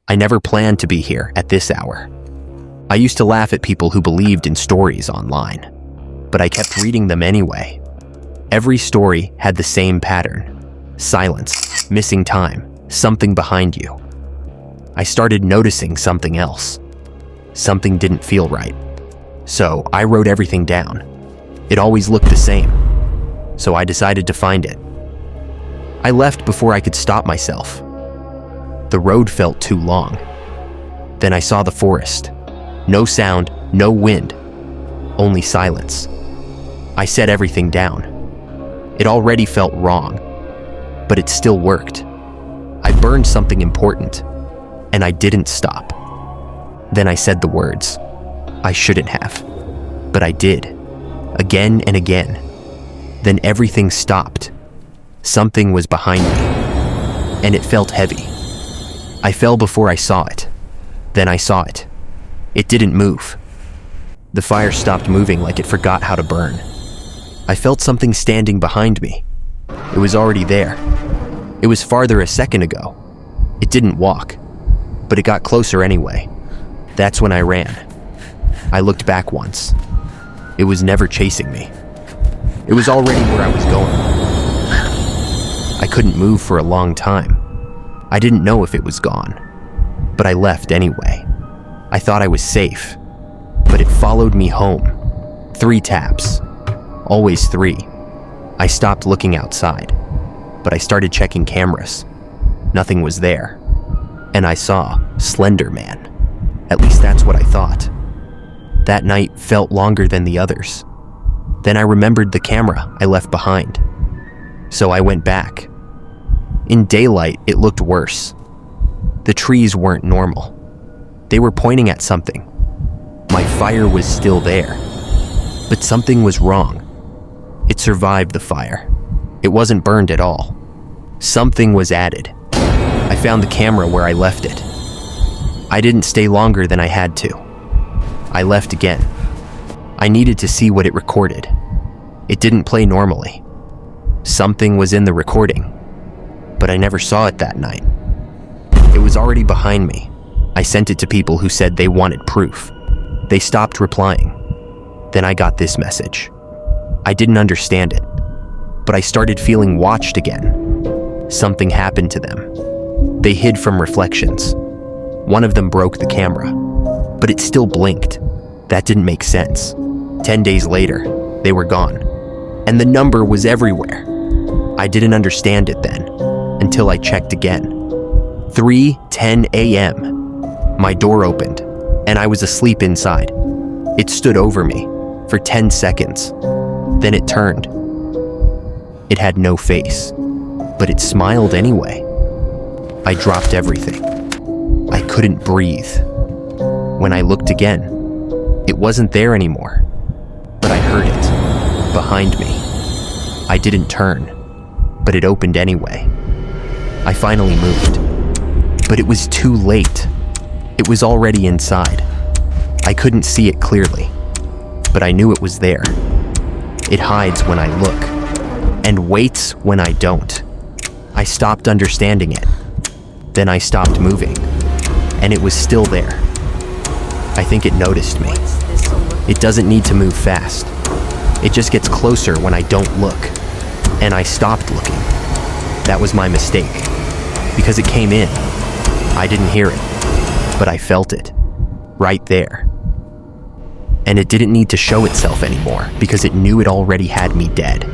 I never planned to be here at this hour. I used to laugh at people who believed in stories online, but I kept reading them anyway. Every story had the same pattern: silence, missing time, something behind you. I started noticing something else. Something didn't feel right. So I wrote everything down. It always looked the same. So I decided to find it. I left before I could stop myself. The road felt too long. Then I saw the forest. No sound, no wind, only silence. I set everything down. It already felt wrong, but it still worked. I burned something important, and I didn't stop. Then I said the words. I shouldn't have, but I did, again and again. Then everything stopped. Something was behind me, and it felt heavy. I fell before I saw it. Then I saw it. It didn't move. The fire stopped moving like it forgot how to burn. I felt something standing behind me. It was already there. It was farther a second ago. It didn't walk, but it got closer anyway. That's when I ran. I looked back once. It was never chasing me. It was already where I was going. I couldn't move for a long time. I didn't know if it was gone, but I left anyway. I thought I was safe, but it followed me home. 3 taps. Always 3. I stopped looking outside, but I started checking cameras. Nothing was there. And I saw Slender Man. At least that's what I thought. That night felt longer than the others. Then I remembered the camera I left behind. So I went back. In daylight, it looked worse. The trees weren't normal. They were pointing at something. My fire was still there, but something was wrong. It survived the fire. It wasn't burned at all. Something was added. I found the camera where I left it. I didn't stay longer than I had to. I left again. I needed to see what it recorded. It didn't play normally. Something was in the recording, but I never saw it that night. It was already behind me. I sent it to people who said they wanted proof. They stopped replying. Then I got this message. I didn't understand it, but I started feeling watched again. Something happened to them. They hid from reflections. One of them broke the camera, but it still blinked. That didn't make sense. 10 days later, they were gone, and the number was everywhere. I didn't understand it then, until I checked again. 3:10 a.m. My door opened, and I was asleep inside. It stood over me for 10 seconds. Then it turned. It had no face, but it smiled anyway. I dropped everything. I couldn't breathe. When I looked again, it wasn't there anymore, but I heard it behind me. I didn't turn, but it opened anyway. I finally moved, but it was too late. It was already inside. I couldn't see it clearly, but I knew it was there. It hides when I look, and waits when I don't. I stopped understanding it. Then I stopped moving, and it was still there. I think it noticed me. It doesn't need to move fast. It just gets closer when I don't look, and I stopped looking. That was my mistake, because it came in. I didn't hear it, but I felt it, right there. And it didn't need to show itself anymore because it knew it already had me dead.